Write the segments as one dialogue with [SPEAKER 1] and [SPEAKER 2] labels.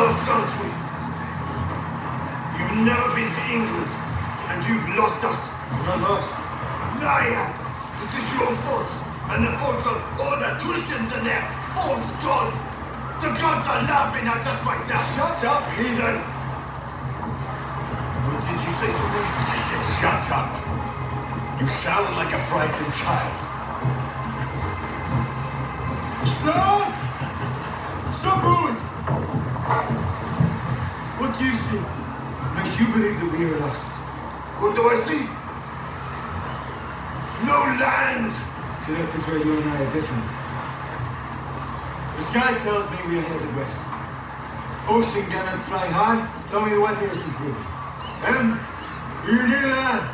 [SPEAKER 1] lost, aren't we? You've never been to England, and you've lost us.
[SPEAKER 2] We're not lost.
[SPEAKER 1] Liar! This is your fault, and the fault of all the Christians and their false god. The gods are laughing at us right now.
[SPEAKER 2] Shut up, heathen!
[SPEAKER 1] What did you say to me?
[SPEAKER 2] I said shut up. You sound like a frightened child. Stop! Stop ruling! What do you see? Makes you believe that we are lost.
[SPEAKER 1] What do I see? No land!
[SPEAKER 2] So that is where you and I are different. The sky tells me we are headed west. Ocean gannets flying high tell me the weather is improving. And we're near land.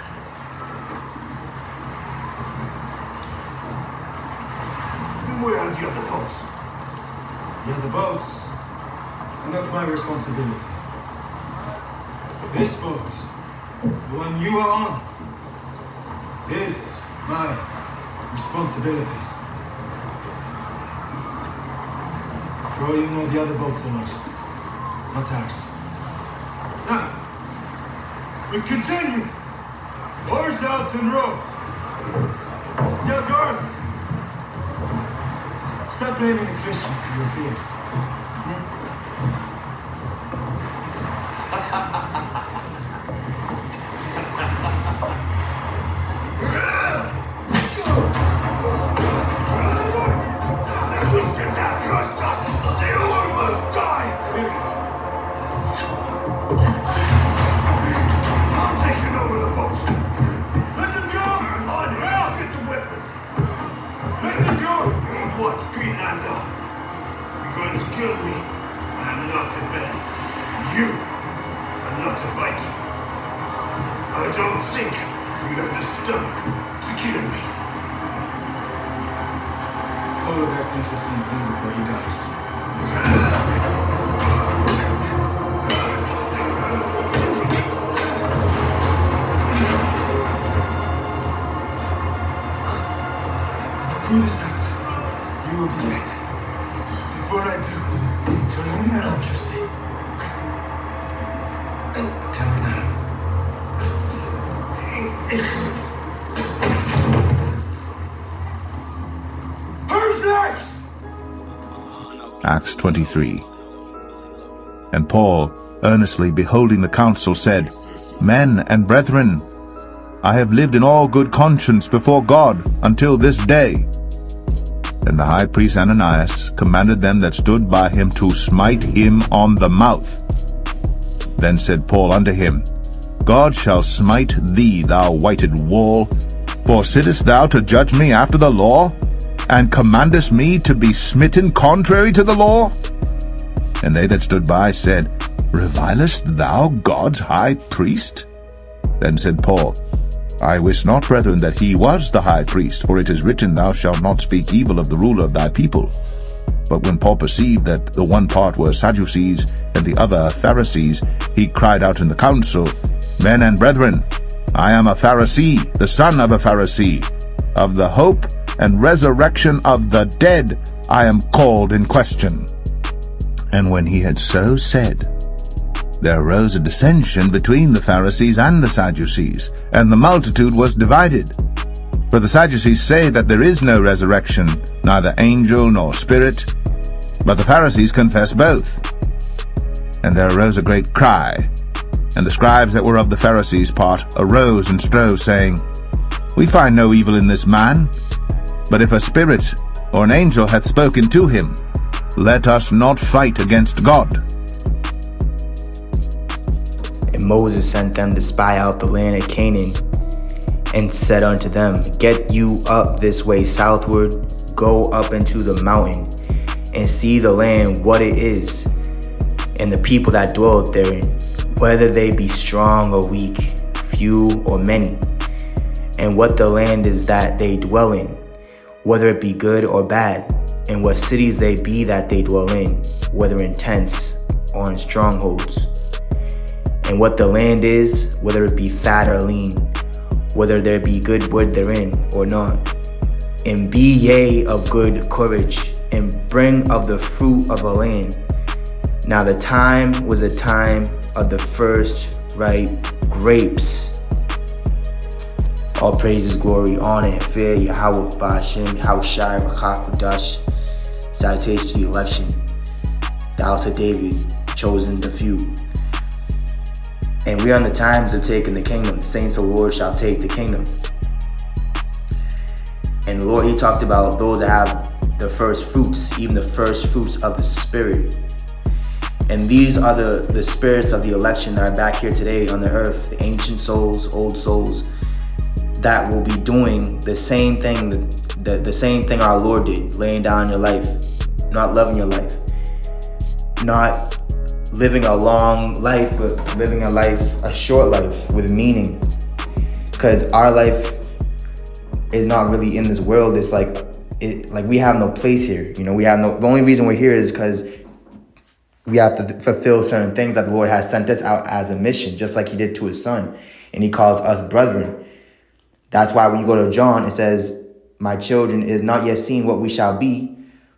[SPEAKER 1] And where are the other boats?
[SPEAKER 2] The other boats are not my responsibility. This boat, the one you are on, is my responsibility. For all you know, the other boats are lost, not ours. Now, we continue. Oars out and row. Tell guard. Stop blaming the Christians for your fears.
[SPEAKER 1] The Christians have cursed us! They all must die! I'm taking over the boat.
[SPEAKER 2] Let them go!
[SPEAKER 1] On here, get the weapons.
[SPEAKER 2] Let them go!
[SPEAKER 1] What, Greenlander? You're going to kill me? I'm not a bear. You are not a Viking. I don't think you have the stomach to kill me.
[SPEAKER 2] Polar Bear thinks the same thing before he dies. Pull this out. You will be dead. Before I do, tell them what I just say. Tell them. Who's next?
[SPEAKER 3] Acts 23. And Paul, earnestly beholding the council, said, Men and brethren, I have lived in all good conscience before God until this day. Then the high priest Ananias commanded them that stood by him to smite him on the mouth. Then said Paul unto him, God shall smite thee, thou whited wall, for sittest thou to judge me after the law, and commandest me to be smitten contrary to the law? And they that stood by said, Revilest thou God's high priest? Then said Paul, I wist not, brethren, that he was the high priest, for it is written, Thou shalt not speak evil of the ruler of thy people. But when Paul perceived that the one part were Sadducees, and the other Pharisees, he cried out in the council, Men and brethren, I am a Pharisee, the son of a Pharisee. Of the hope and resurrection of the dead I am called in question. And when he had so said, there arose a dissension between the Pharisees and the Sadducees, and the multitude was divided. For the Sadducees say that there is no resurrection, neither angel nor spirit, but the Pharisees confess both. And there arose a great cry, and the scribes that were of the Pharisees' part arose and strove, saying, We find no evil in this man, but if a spirit or an angel hath spoken to him, let us not fight against God.
[SPEAKER 4] And Moses sent them to spy out the land of Canaan, and said unto them, Get you up this way southward, go up into the mountain, and see the land what it is, and the people that dwell therein, whether they be strong or weak, few or many, and what the land is that they dwell in, whether it be good or bad, and what cities they be that they dwell in, whether in tents or in strongholds. And what the land is, whether it be fat or lean, whether there be good wood therein or not. And be ye of good courage, and bring of the fruit of the land, Now the time was a time of the first ripe grapes. All praises, glory, honor, and fear, YAHAWASHI, YAHAWASHI, Rakakadash. Citation to the election. The house of David, chosen the few. And we are in the times of taking the kingdom. The saints of the Lord shall take the kingdom. And the Lord, he talked about those that have the first fruits, even the first fruits of the Spirit. And these are the spirits of the election that are back here today on the earth, the ancient souls, old souls, that will be doing the same thing, the same thing our Lord did, laying down your life, not loving your life, not living a long life, but living a short life with meaning. Because our life is not really in this world. It's like we have no place here. You know, the only reason we're here is because we have to fulfill certain things that the Lord has sent us out as a mission, just like he did to his son. And he calls us brethren. That's why when you go to John, it says, my children, it is not yet seen what we shall be,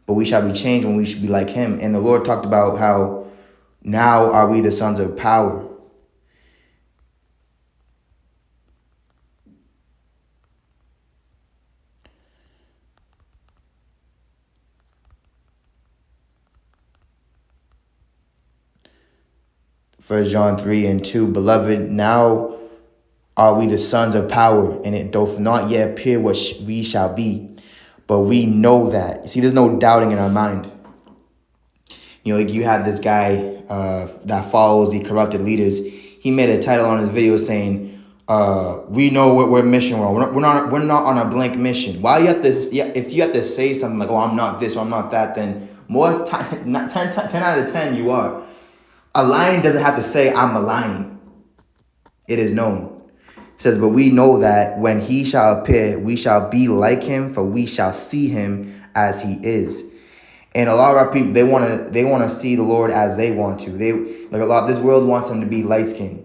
[SPEAKER 4] but we shall be changed when we should be like him. And the Lord talked about how now are we the sons of power. First John 3:2, beloved, now are we the sons of power, and it doth not yet appear what we shall be, but we know that. See, there's no doubting in our mind. You know, like you have this guy that follows the corrupted leaders. He made a title on his video saying, "We know what we're mission on. We're not on a blank mission." Why you have to? If you have to say something like, "Oh, I'm not this or I'm not that," then 10 out of 10 you are. A lion doesn't have to say, "I'm a lion." It is known. It says, but we know that when he shall appear, we shall be like him, for we shall see him as he is. And a lot of our people, they want to see the Lord as they want to. This world wants them to be light skinned.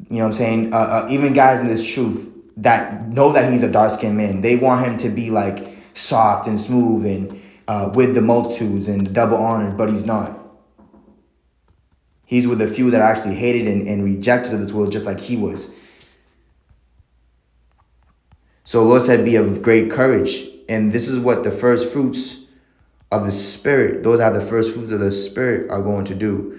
[SPEAKER 4] You know what I'm saying? Even guys in this truth that know that he's a dark skinned man, they want him to be like soft and smooth and with the multitudes and double honored, but he's not. He's with the few that are actually hated and rejected of this world, just like he was. So the Lord said, be of great courage. And this is what the first fruits of the Spirit, those that have the first fruits of the Spirit, are going to do.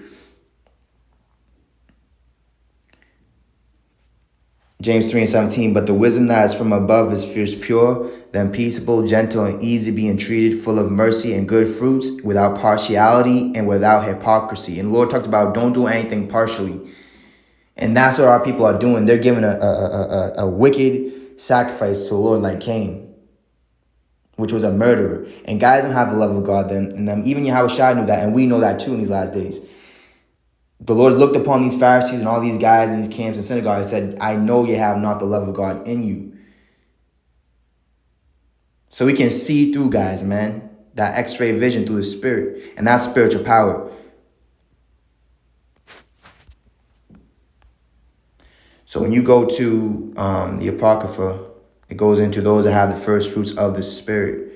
[SPEAKER 4] James 3:17, but the wisdom that is from above is first pure, then peaceable, gentle, and easy to be entreated, full of mercy and good fruits, without partiality and without hypocrisy. And the Lord talked about don't do anything partially. And that's what our people are doing. They're giving a wicked sacrifice to the Lord like Cain, which was a murderer. And guys don't have the love of God. And even Yahawashi knew that, and we know that too in these last days. The Lord looked upon these Pharisees and all these guys in these camps and synagogues and said, I know you have not the love of God in you. So we can see through guys, man, that x-ray vision through the Spirit, and that's spiritual power. So when you go to the Apocrypha, it goes into those that have the first fruits of the Spirit.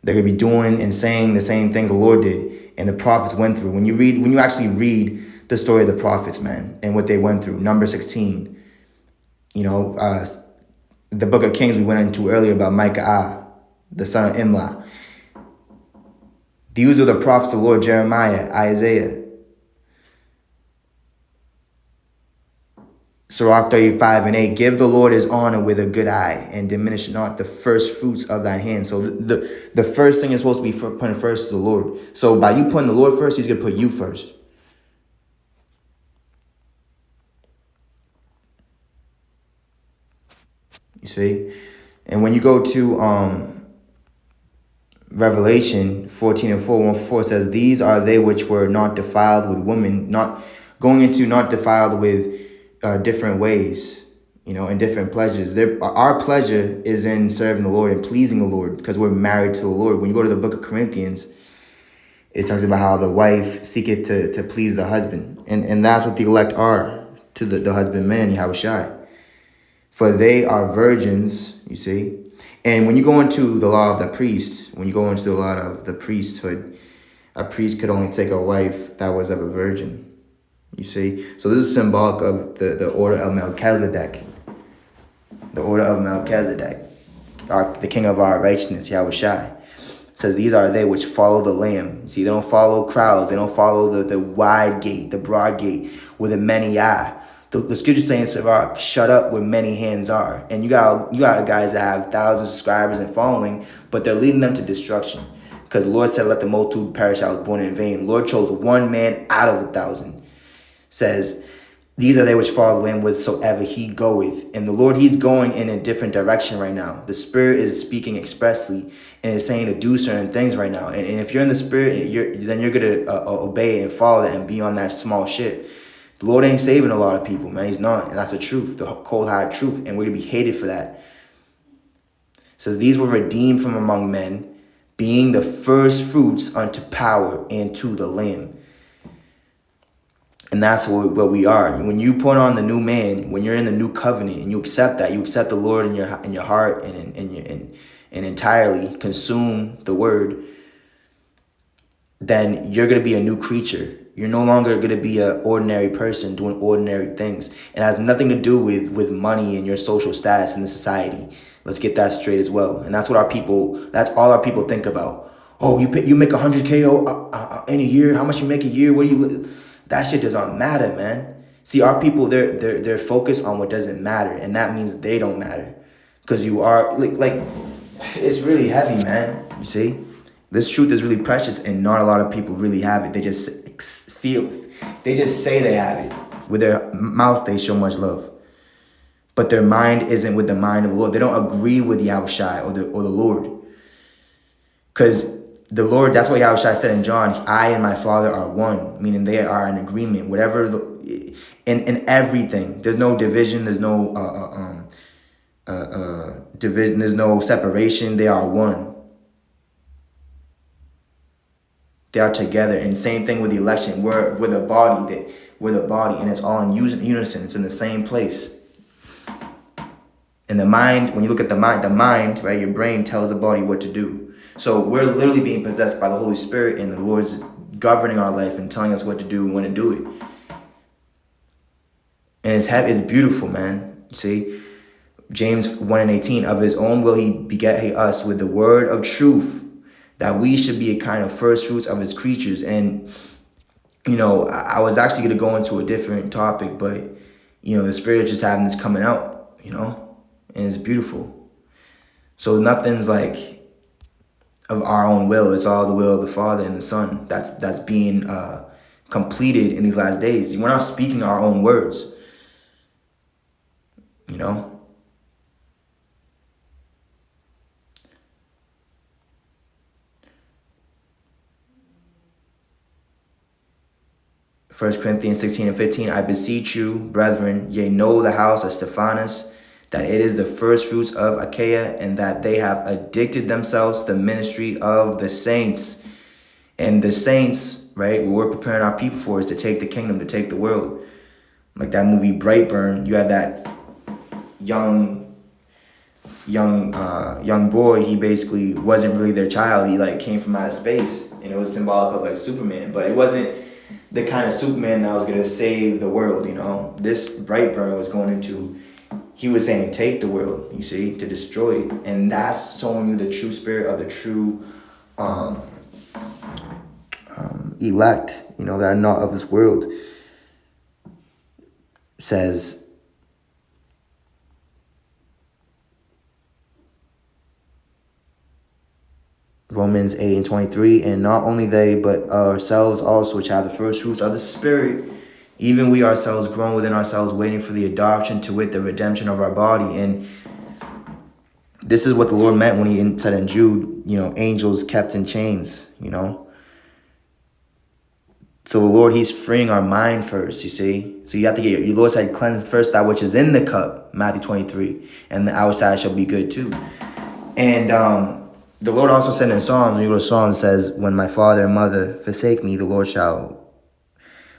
[SPEAKER 4] They're going to be doing and saying the same things the Lord did and the prophets went through. When you actually read the story of the prophets, man, and what they went through. Number 16, the book of Kings we went into earlier about Micah, the son of Imlah. These are the prophets of the Lord, Jeremiah, Isaiah. Sirach 35:8, give the Lord his honor with a good eye, and diminish not the first fruits of thine hand. So the first thing is supposed to be putting first is the Lord. So by you putting the Lord first, he's going to put you first. You see? And when you go to Revelation 14:4 says, these are they which were not defiled with women, not defiled with different ways, and different pleasures. Our pleasure is in serving the Lord and pleasing the Lord because we're married to the Lord. When you go to the book of Corinthians, it talks about how the wife seeketh to please the husband. And that's what the elect are to the husbandman, Yahawashi. For they are virgins, you see. And when you go into the law of the priests, when you go into the law of the priesthood, a priest could only take a wife that was of a virgin. You see? So this is symbolic of the order of Melchizedek. The order of Melchizedek, the king of our righteousness, YAHAWASHI. Says these are they which follow the Lamb. See, they don't follow crowds. They don't follow the wide gate, the broad gate, where the many are. The scripture saying, Sirach, shut up where many hands are. And you got guys that have thousands of subscribers and following, but they're leading them to destruction. Because the Lord said, let the multitude perish, I was born in vain. The Lord chose one man out of 1,000. Says, these are they which follow the Lamb whithersoever he goeth. And the Lord, he's going in a different direction right now. The Spirit is speaking expressly and is saying to do certain things right now. And if you're in the Spirit, then you're going to obey and follow that and be on that small ship. The Lord ain't saving a lot of people, man. He's not. And that's the truth, the cold hard truth. And we're going to be hated for that. It says, these were redeemed from among men, being the first fruits unto power and to the Lamb. And that's what we are. When you put on the new man, when you're in the new covenant and you accept that, you accept the Lord in your heart and entirely consume the word, then you're going to be a new creature. You're no longer going to be an ordinary person doing ordinary things. It has nothing to do with money and your social status in the society. Let's get that straight as well. And that's what that's all our people think about. Oh, you make $100K in a year. How much you make a year? What do you? That shit does not matter, man. See, our people, they're focused on what doesn't matter, and that means they don't matter. Because you are, like, it's really heavy, man. You see? This truth is really precious, and not a lot of people really have it. They just say they have it. With their mouth, they show much love. But their mind isn't with the mind of the Lord. They don't agree with YAHAWASHI or the Lord. Because the Lord, that's what YAHAWASHI said in John, I and my Father are one, meaning they are in agreement. Whatever, in everything. There's no division. There's no division. There's no separation. They are one. They are together. And same thing with the election. We're the body. We're the body, and it's all in unison. It's in the same place. And the mind, when you look at the mind, right, your brain tells the body what to do. So we're literally being possessed by the Holy Spirit, and the Lord's governing our life and telling us what to do and when to do it. And it's beautiful, man. You see, James 1:18, of his own will he beget us with the word of truth, that we should be a kind of first fruits of his creatures. And, I was actually going to go into a different topic, but, the Spirit just having this coming out, and it's beautiful. So nothing's like of our own will. It's all the will of the Father and the Son that's being completed in these last days. We're not speaking our own words. 1 Corinthians 16:15, I beseech you, brethren, yea, know the house of Stephanus, that it is the first fruits of Achaia, and that they have addicted themselves to the ministry of the saints. And the saints, right, what we're preparing our people for is to take the kingdom, to take the world. Like that movie Brightburn, you had that young boy. He basically wasn't really their child. He came from outer space, and it was symbolic of Superman, but it wasn't the kind of Superman that was going to save the world. This Brightburn was going into, he was saying, take the world, you see, to destroy it. And that's showing you the true spirit of the true elect, that are not of this world. Says, Romans 8:23, and not only they, but ourselves also, which have the first fruits of the Spirit, even we ourselves grown within ourselves, waiting for the adoption, to wit, the redemption of our body. And this is what the Lord meant when he said in Jude, angels kept in chains, So the Lord, he's freeing our mind first, you see. So you have to get your Lord said, cleanse first that which is in the cup, Matthew 23, and the outside shall be good too. And the Lord also said in Psalms, when you go to Psalms, says, when my father and mother forsake me, the Lord shall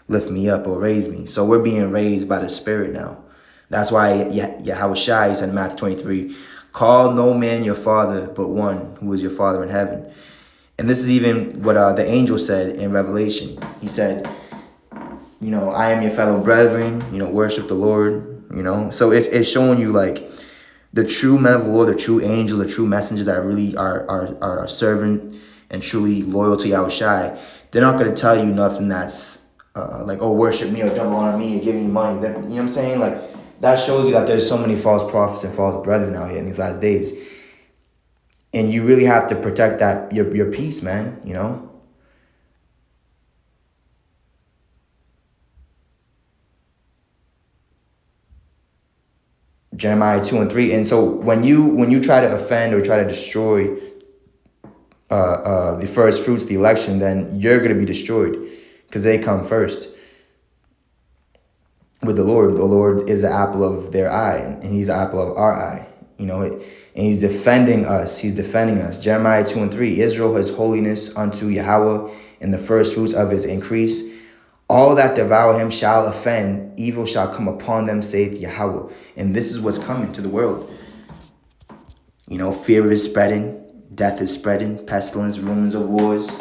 [SPEAKER 4] lift me up or raise me. So we're being raised by the Spirit now. That's why YAHAWASHI said in Matthew 23, call no man your father but one, who is your Father in heaven. And this is even what the angel said in Revelation. He said, I am your fellow brethren, worship the Lord, So it's showing you like the true men of the Lord, the true angels, the true messengers that really are serving and truly loyal to Yahawashi. They're not going to tell you nothing that's like, oh, worship me or double honor me or give me money. You know what I'm saying? Like, that shows you that there's so many false prophets and false brethren out here in these last days. And you really have to protect that your peace, man, Jeremiah 2 and 3. And so when you try to offend or try to destroy the first fruits, the election, then you're going to be destroyed because they come first. With the Lord is the apple of their eye, and he's the apple of our eye, and he's defending us. Jeremiah 2 and 3, Israel has holiness unto Yahweh, and the first fruits of his increase. All that devour him shall offend, evil shall come upon them, saith Yahweh. And this is what's coming to the world. Fear is spreading, death is spreading, pestilence, rumors of wars,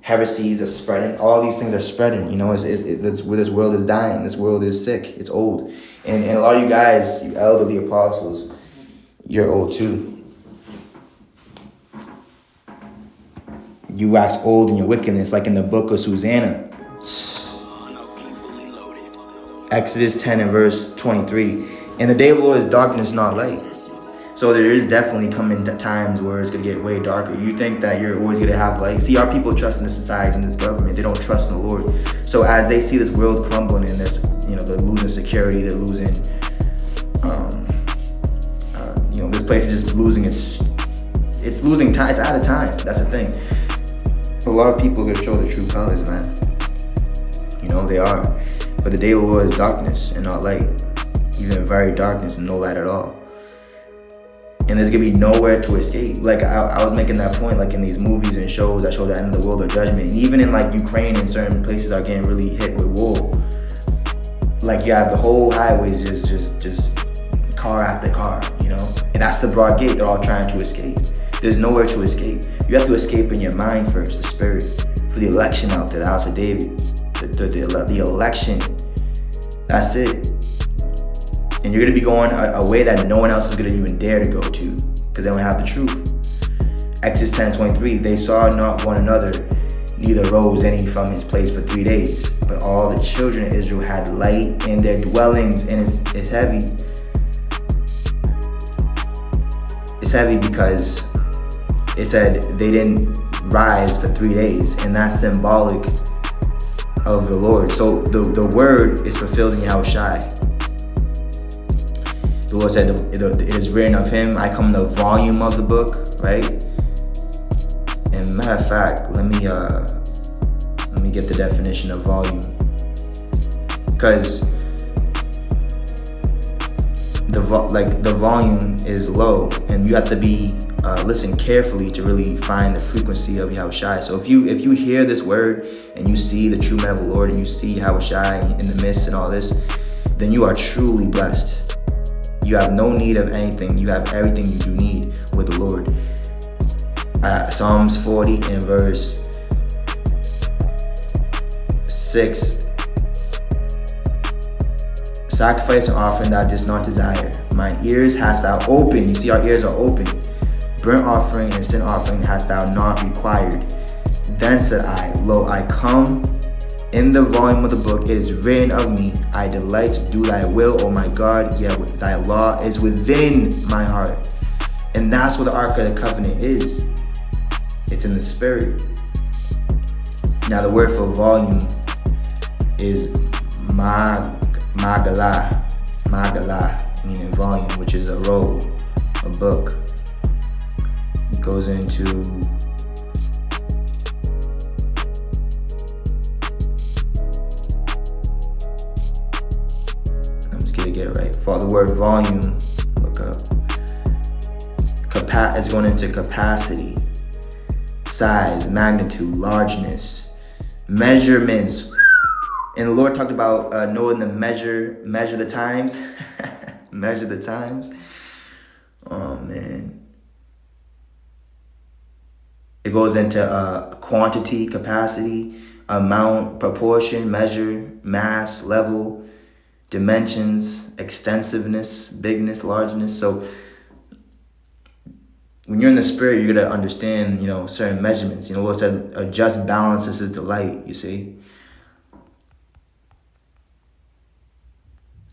[SPEAKER 4] heresies are spreading. All these things are spreading. That's where this world is dying. This world is sick. It's old. And a lot of you guys, you elderly apostles, you're old too. You wax old in your wickedness, like in the book of Susanna. Exodus 10 and verse 23. And the day of the Lord is darkness, not light. So there is definitely coming times where it's going to get way darker. You think that you're always going to have light. See, our people trust in the society and this government. They don't trust in the Lord. So as they see this world crumbling and this, they're losing security, they're losing, this place is just losing it's losing time. It's out of time. That's the thing. A lot of people are going to show their true colors, man. They are. But the day of the Lord is darkness and not light. Even very darkness and no light at all. And there's going to be nowhere to escape. Like, I was making that point, like in these movies and shows that show the end of the world or judgment. And even in like Ukraine and certain places are getting really hit with war. Like, you have the whole highways just car after car, And that's the broad gate they're all trying to escape. There's nowhere to escape. You have to escape in your mind first, the spirit. For the election out there, the house of David. The election. That's it. And you're going to be going a way that no one else is going to even dare to go to, because they don't have the truth. Exodus 10:23, they saw not one another, neither rose any from his place for 3 days. But all the children of Israel had light in their dwellings, and it's heavy. It's heavy because it said they didn't rise for 3 days, and that's symbolic of the Lord. So the word is fulfilled in Yahawashi. The Lord said, it is written of him, I come in the volume of the book, right? And matter of fact, let me get the definition of volume. Because the volume is low, and you have to be listen carefully to really find the frequency of Yahawashi. So if you hear this word and you see the true men of the Lord and you see Yahawashi in the midst and all this, then you are truly blessed. You have no need of anything. You have everything you do need with the Lord. Psalms 40 and verse 6. Sacrifice and offering thou didst not desire. Mine ears hast thou opened. You see, our ears are open. Burnt offering and sin offering hast thou not required. Then said I, lo, I come. In the volume of the book, it is written of me, I delight to do thy will, O my God, yet thy law is within my heart. And that's what the Ark of the Covenant is. It's in the spirit. Now the word for volume is magala, meaning volume, which is a roll, a book. It goes into get it right. For the word volume, look up. It's going into capacity, size, magnitude, largeness, measurements. And the Lord talked about knowing the measure the times. Measure the times. Oh man. It goes into quantity, capacity, amount, proportion, measure, mass, level, dimensions, extensiveness, bigness, largeness. So when you're in the spirit, you're going to understand, certain measurements. The Lord said, a just balance is his delight, you see.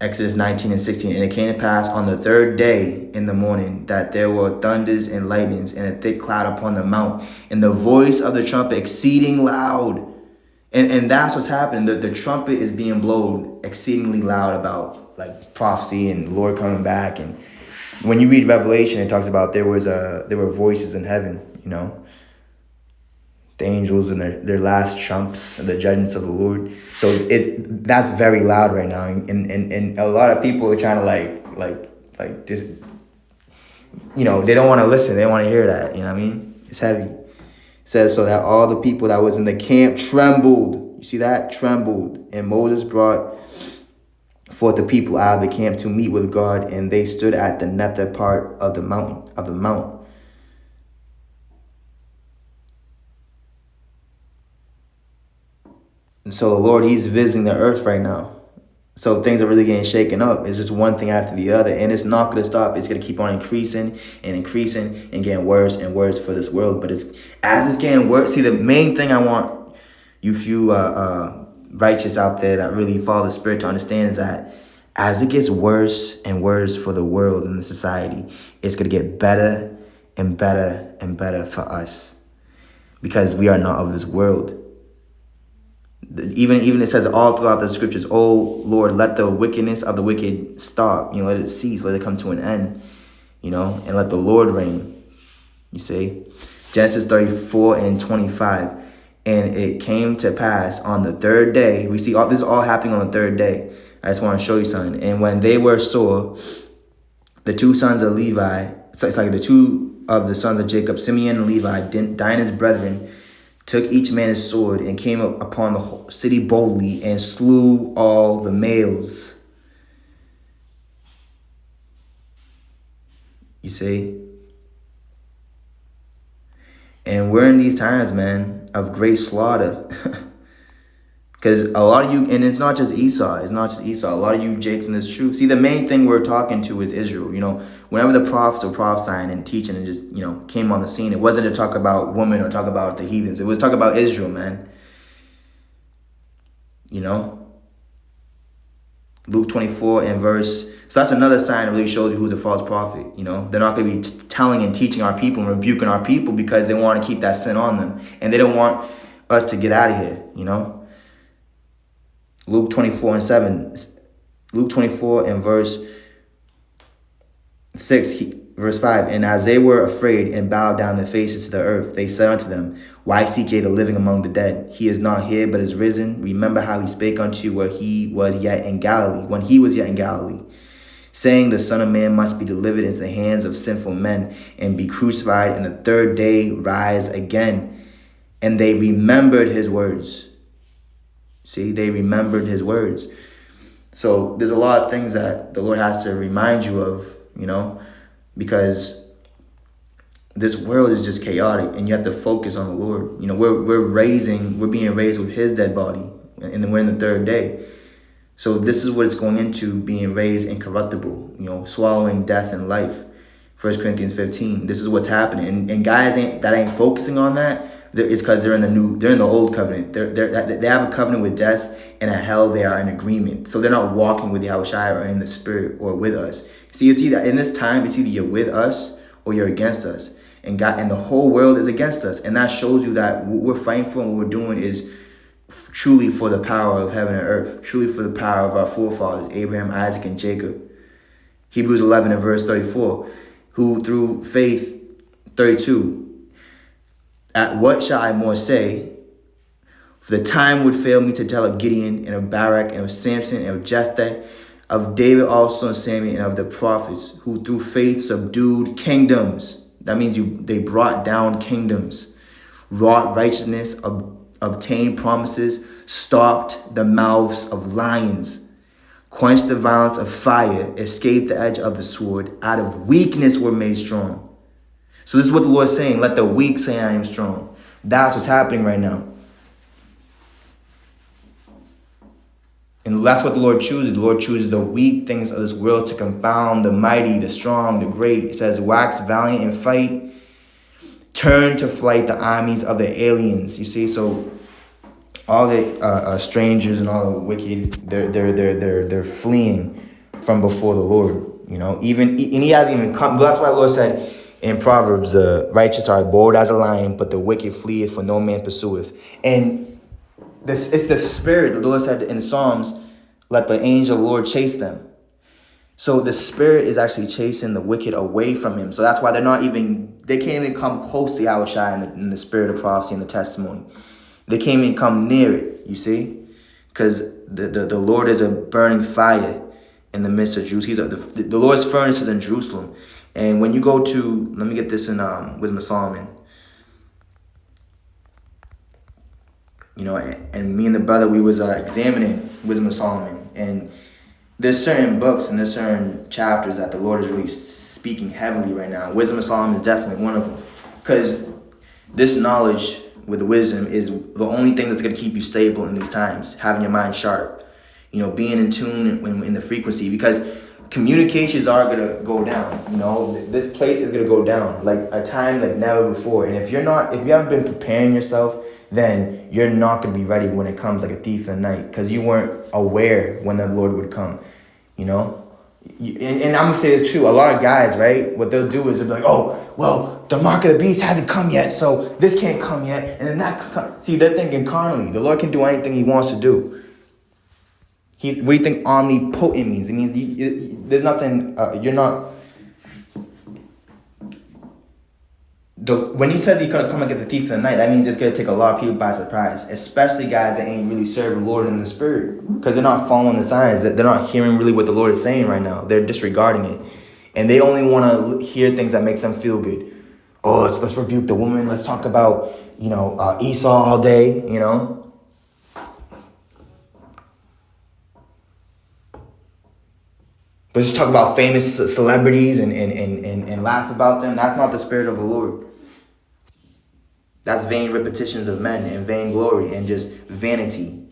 [SPEAKER 4] Exodus 19:16, and it came to pass on the third day in the morning that there were thunders and lightnings and a thick cloud upon the mount, and the voice of the trumpet exceeding loud. And that's what's happening. The trumpet is being blown exceedingly loud about like prophecy and the Lord coming back. And when you read Revelation, it talks about there were voices in heaven, the angels and their last trumps and the judgments of the Lord. So that's very loud right now, and a lot of people are trying to like just they don't want to listen. They don't want to hear that. You know what I mean? It's heavy. It says, so that all the people that was in the camp trembled. You see that? Trembled. And Moses brought forth the people out of the camp to meet with God, and they stood at the nether part of the mount. And so the Lord, he's visiting the earth right now. So things are really getting shaken up. It's just one thing after the other. And it's not going to stop. It's going to keep on increasing and getting worse and worse for this world. But as it's getting worse, see, the main thing I want you few righteous out there that really follow the Spirit to understand is that as it gets worse and worse for the world and the society, it's going to get better and better and better for us. Because we are not of this world. Even it says all throughout the scriptures, oh Lord, let the wickedness of the wicked stop. Let it cease. Let it come to an end. And let the Lord reign. You see? Genesis 34:25. And it came to pass on the third day. We see this is all happening on the third day. I just want to show you something. And when they were sore, the two sons of Levi, so it's like the two of the sons of Jacob, Simeon and Levi, Dinah's brethren, took each man his sword and came up upon the whole city boldly and slew all the males. You see? And we're in these times, man, of great slaughter. Because a lot of you, and it's not just Esau. A lot of you jakes in this truth. See, the main thing we're talking to is Israel. Whenever the prophets were prophesying and teaching and just, came on the scene, it wasn't to talk about women or talk about the heathens. It was talk about Israel, man. Luke 24 and verse. So that's another sign that really shows you who's a false prophet. They're not going to be telling and teaching our people and rebuking our people because they want to keep that sin on them. And they don't want us to get out of here, Luke 24:7. Luke 24 and verse 6, verse 5. And as they were afraid and bowed down their faces to the earth, they said unto them, why seek ye the living among the dead? He is not here, but is risen. Remember how he spake unto you when he was yet in Galilee, saying, the Son of Man must be delivered into the hands of sinful men and be crucified, and the third day rise again. And they remembered his words. See, they remembered his words. So there's a lot of things that the Lord has to remind you of, because this world is just chaotic and you have to focus on the Lord. We're being raised with his dead body, and then we're in the third day. So this is what it's going into, being raised incorruptible, swallowing death and life. 1 Corinthians 15. This is what's happening. And guys that ain't focusing on that, it's because they're in the old covenant. They have a covenant with death, and at hell they are in agreement. So they're not walking with YAHAWASHI or in the Spirit or with us. See, it's either in this time, it's either you're with us or you're against us. And God and the whole world is against us. And that shows you that what we're fighting for and what we're doing is truly for the power of heaven and earth, truly for the power of our forefathers, Abraham, Isaac, and Jacob. Hebrews 11 and verse 34, who through faith, 32, at what shall I more say? For the time would fail me to tell of Gideon and of Barak and of Samson and of Jephthah, of David also and Samuel and of the prophets, who through faith subdued kingdoms. That means they brought down kingdoms, wrought righteousness, obtained promises, stopped the mouths of lions, quenched the violence of fire, escaped the edge of the sword, out of weakness were made strong. So this is what the Lord is saying. Let the weak say I am strong. That's what's happening right now. And that's what the Lord chooses. The Lord chooses the weak things of this world to confound the mighty, the strong, the great. It says, wax valiant and fight. Turn to flight the armies of the aliens. You see, so all the strangers and all the wicked, they're fleeing from before the Lord. You know, and he hasn't even come. That's why the Lord said in Proverbs, righteous are bold as a lion, but the wicked fleeth, for no man pursueth. And this it's the spirit. The Lord said in the Psalms, let the angel of the Lord chase them. So the spirit is actually chasing the wicked away from him. So that's why they can't even come close to YAHAWASHI in the spirit of prophecy and the testimony. They can't even come near it, you see? Because the Lord is a burning fire in the midst of Jerusalem. The Lord's furnace is in Jerusalem. And when you go to, let me get this in Wisdom of Solomon. You know, and me and the brother, we was examining Wisdom of Solomon. And there's certain books and there's certain chapters that the Lord is really speaking heavily right now. Wisdom of Solomon is definitely one of them. Because this knowledge with the wisdom is the only thing that's going to keep you stable in these times. Having your mind sharp. You know, being in tune in the frequency. Because communications are going to go down. You know, this place is going to go down like a time like never before. And if you haven't been preparing yourself, then you're not going to be ready when it comes like a thief in the night, because you weren't aware when the Lord would come, you know? And I'm going to say this too. A lot of guys, right, what they'll do is they'll be like, oh, well, the mark of the beast hasn't come yet, so this can't come yet, and then that could come. See, they're thinking carnally. The Lord can do anything he wants to do. What do you think omnipotent means? It means there's nothing, you're not... When he says he's going to come and get the thief in the night, that means it's going to take a lot of people by surprise, especially guys that ain't really serving the Lord in the spirit, because they're not following the signs. They're not hearing really what the Lord is saying right now. They're disregarding it, and they only want to hear things that makes them feel good. Oh, let's rebuke the woman. Let's talk about, Esau all day, Let's just talk about famous celebrities and laugh about them. That's not the spirit of the Lord. That's vain repetitions of men and vain glory and just vanity.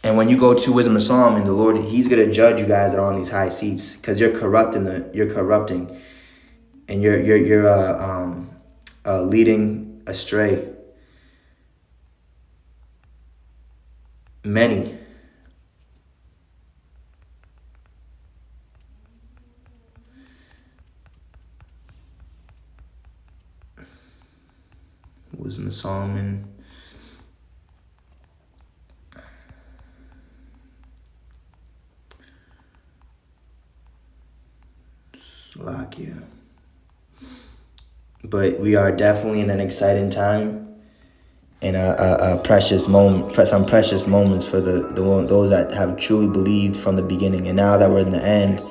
[SPEAKER 4] And when you go to Wisdom of Solomon, the Lord, he's going to judge you guys that are on these high seats, because you're corrupting, and you're leading astray many. Wisdom of Solomon. Slovakia. But we are definitely in an exciting time. And a precious moment, some precious moments for those that have truly believed from the beginning. And now that we're in the end,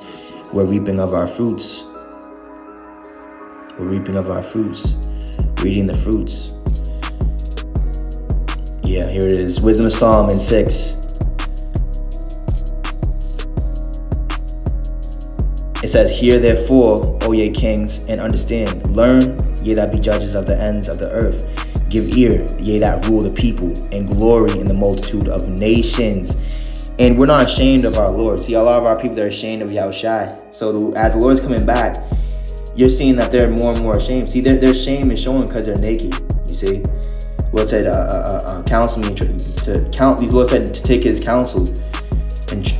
[SPEAKER 4] we're reaping of our fruits. We're reaping of our fruits. We're eating the fruits. Yeah, here it is. Wisdom of Solomon 6. It says, hear therefore, O ye kings, and understand. Learn, ye that be judges of the ends of the earth. Give ear, ye that rule the people, and glory in the multitude of nations. And we're not ashamed of our Lord. See, a lot of our people, they're ashamed of YAHAWASHI. So as the Lord's coming back, you're seeing that they're more and more ashamed. See, their shame is showing because they're naked, you see. Lord said, counsel me to count. These Lord said to take his counsel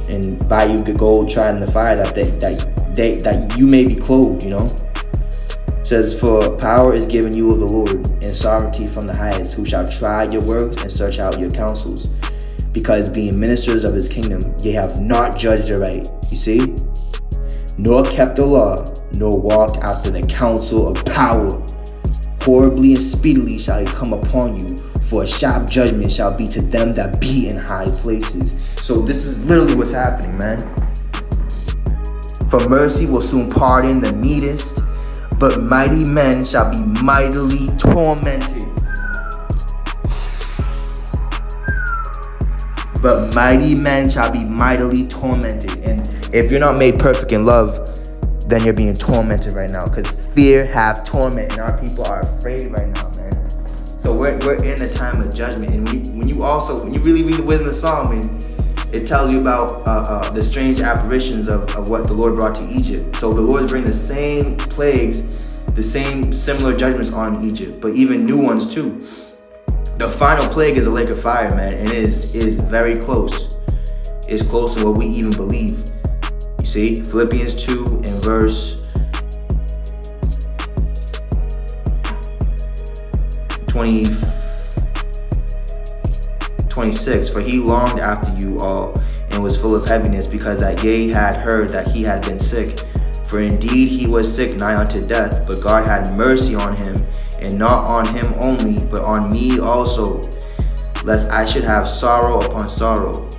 [SPEAKER 4] and buy you gold tried in the fire, that you may be clothed, It says, for power is given you of the Lord, and sovereignty from the highest, who shall try your works and search out your counsels. Because being ministers of his kingdom, ye have not judged aright. You see? Nor kept the law, nor walked after the counsel of power. Horribly and speedily shall he come upon you, for a sharp judgment shall be to them that be in high places. So this is literally what's happening, man. For mercy will soon pardon the needest, but mighty men shall be mightily tormented. but mighty men shall be mightily tormented. And if you're not made perfect in love, then you're being tormented right now, because fear hath torment, and our people are afraid right now, man. So we're in a time of judgment. And when you really read the wisdom of the Psalm, and it tells you about the strange apparitions of what the Lord brought to Egypt. So the Lord is bringing the same plagues, the same similar judgments on Egypt, but even new ones too. The final plague is a lake of fire, man, and it is very close. It's close to what we even believe. You see, Philippians 2 and verse 26. For he longed after you all and was full of heaviness, because that ye had heard that he had been sick. For indeed he was sick nigh unto death, but God had mercy on him, and not on him only, but on me also, lest I should have sorrow upon sorrow.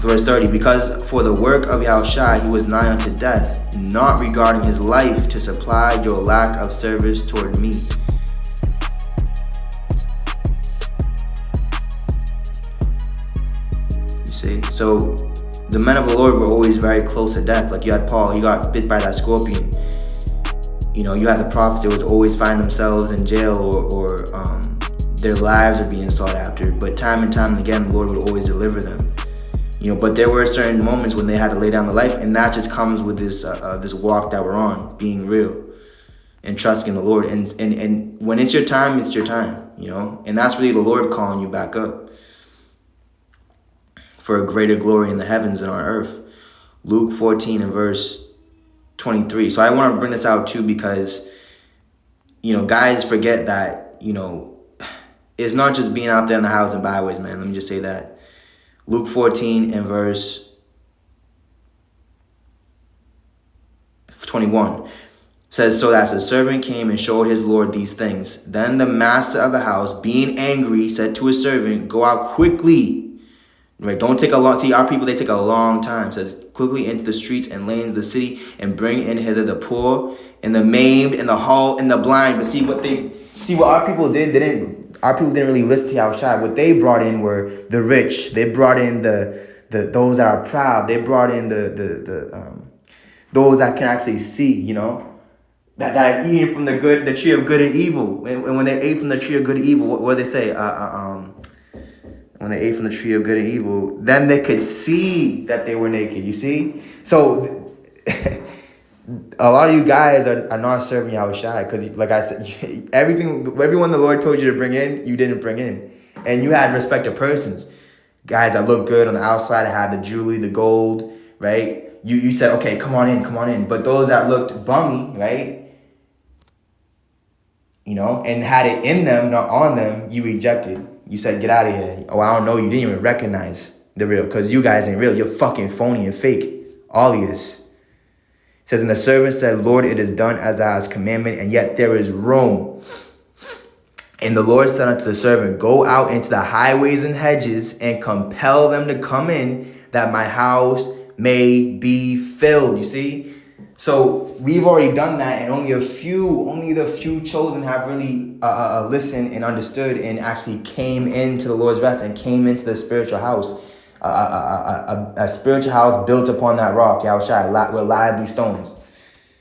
[SPEAKER 4] Verse 30, because for the work of YAHAWASHI he was nigh unto death, not regarding his life, to supply your lack of service toward me. You see, so the men of the Lord were always very close to death. Like you had Paul, he got bit by that scorpion. You know, you had the prophets that would always find themselves in jail, or their lives are being sought after. But time and time again, the Lord would always deliver them. You know, but there were certain moments when they had to lay down their life, and that just comes with this this walk that we're on, being real and trusting the Lord. And when it's your time, it's your time, you know. And that's really the Lord calling you back up for a greater glory in the heavens and on earth. Luke 14 and verse 23. So I want to bring this out too, because, you know, guys forget that, you know, it's not just being out there in the highways and byways, man. Let me just say that. Luke 14 and verse 21 says, so that the servant came and showed his Lord these things. Then the master of the house, being angry, said to his servant, go out quickly. Right? Don't take a long, see, our people, they take a long time. It says, quickly into the streets and lanes of the city, and bring in hither the poor and the maimed and the halt and the blind. But see what our people did, our people didn't really listen to YAHAWASHI. What they brought in were the rich. They brought in the those that are proud. They brought in the those that can actually see, you know, that have eaten from the tree of good and evil. And when they ate from the tree of good and evil, what did they say? When they ate from the tree of good and evil, then they could see that they were naked. You see, so. A lot of you guys are not serving YAHAWASHI because, like I said, everyone the Lord told you to bring in, you didn't bring in. And you had respect of persons. Guys that look good on the outside, that had the jewelry, the gold, right? You said, okay, come on in. But those that looked bummy, right? You know, and had it in them, not on them, you rejected. You said, get out of here. Oh, I don't know. You didn't even recognize the real, because you guys ain't real. You're fucking phony and fake. All of yous. It says, and the servant said, Lord, it is done as thou hast commanded, and yet there is room. And the Lord said unto the servant, go out into the highways and hedges, and compel them to come in, that my house may be filled. You see? So we've already done that, and only the few chosen have really listened and understood, and actually came into the Lord's rest and came into the spiritual house. A spiritual house built upon that rock, YAHAWASHI, with lively stones.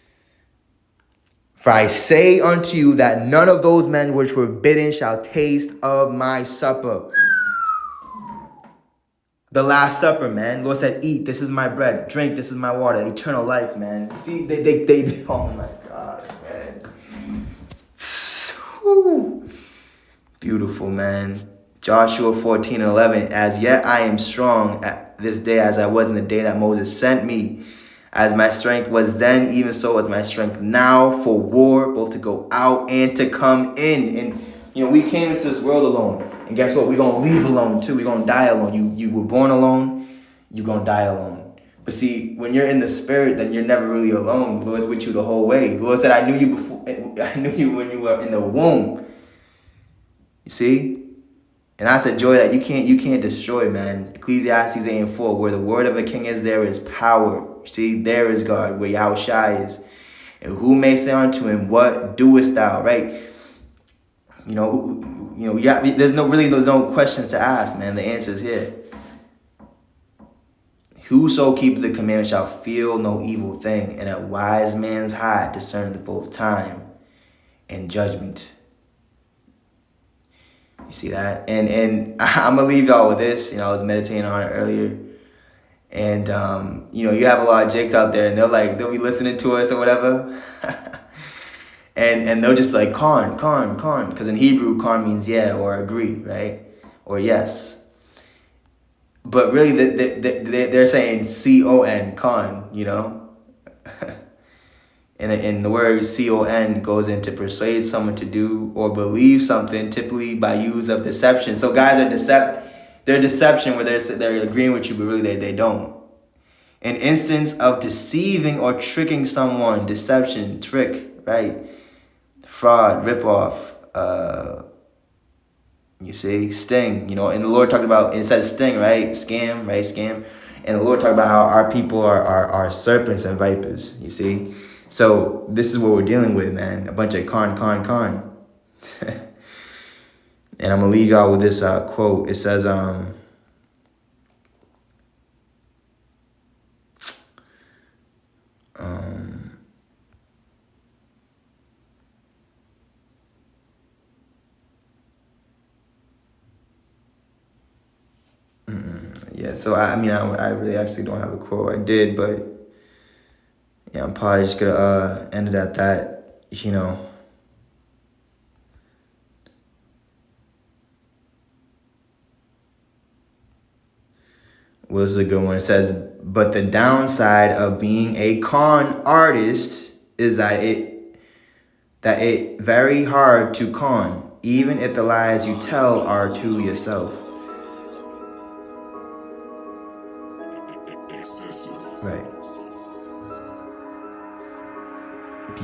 [SPEAKER 4] For I say unto you that none of those men which were bidden shall taste of my supper. The Last Supper, man. Lord said, eat, this is my bread. Drink, this is my water. Eternal life, man. See, they oh my God, man. So beautiful, man. Joshua 14 and 11, as yet I am strong at this day as I was in the day that Moses sent me. As my strength was then, even so is my strength now for war, both to go out and to come in. And, you know, we came into this world alone. And guess what? We're going to leave alone, too. We're going to die alone. You were born alone. You're going to die alone. But see, when you're in the spirit, then you're never really alone. The Lord's with you the whole way. The Lord said, I knew you before. I knew you when you were in the womb. You see? And that's a joy that you can't destroy, man. Ecclesiastes 8 and 4, where the word of a king is, there is power. See, there is God, where YAHAWASHI is. And who may say unto him, what doest thou? Right? There's no questions to ask, man. The answer's here. Whoso keepeth the commandment shall feel no evil thing, and a wise man's heart discerneth both time and judgment. You see that? And I'm gonna leave y'all with this. I was meditating on it earlier. And you have a lot of jakes out there, and they'll be listening to us or whatever. and they'll just be like, Khan, because in Hebrew, Khan means yeah or agree, right? Or yes. But really, they're saying C-O-N, Khan, And the word C-O-N goes into persuade someone to do or believe something, typically by use of deception. So guys they're deception where they're agreeing with you, but really they don't. An instance of deceiving or tricking someone, deception, trick, right? Fraud, ripoff, you see, sting, and the Lord talked about, it says sting, right? Scam, right? Scam. And the Lord talked about how our people are serpents and vipers, you see? So this is what we're dealing with, man. A bunch of con. And I'm going to leave y'all with this quote. It says, so I really actually don't have a quote. I did, but yeah, I'm probably just gonna end it at that. Well, this is a good one. It says, but the downside of being a con artist is that it very hard to con, even if the lies you tell are to yourself. Right.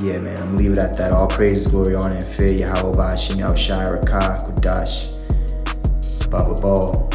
[SPEAKER 4] Yeah, man, I'm gonna leave it at that. All praise, glory, honor, and fear. YAHAWASHI, Yahawashi, Shai, Rakah, Kudash, Baba Ball.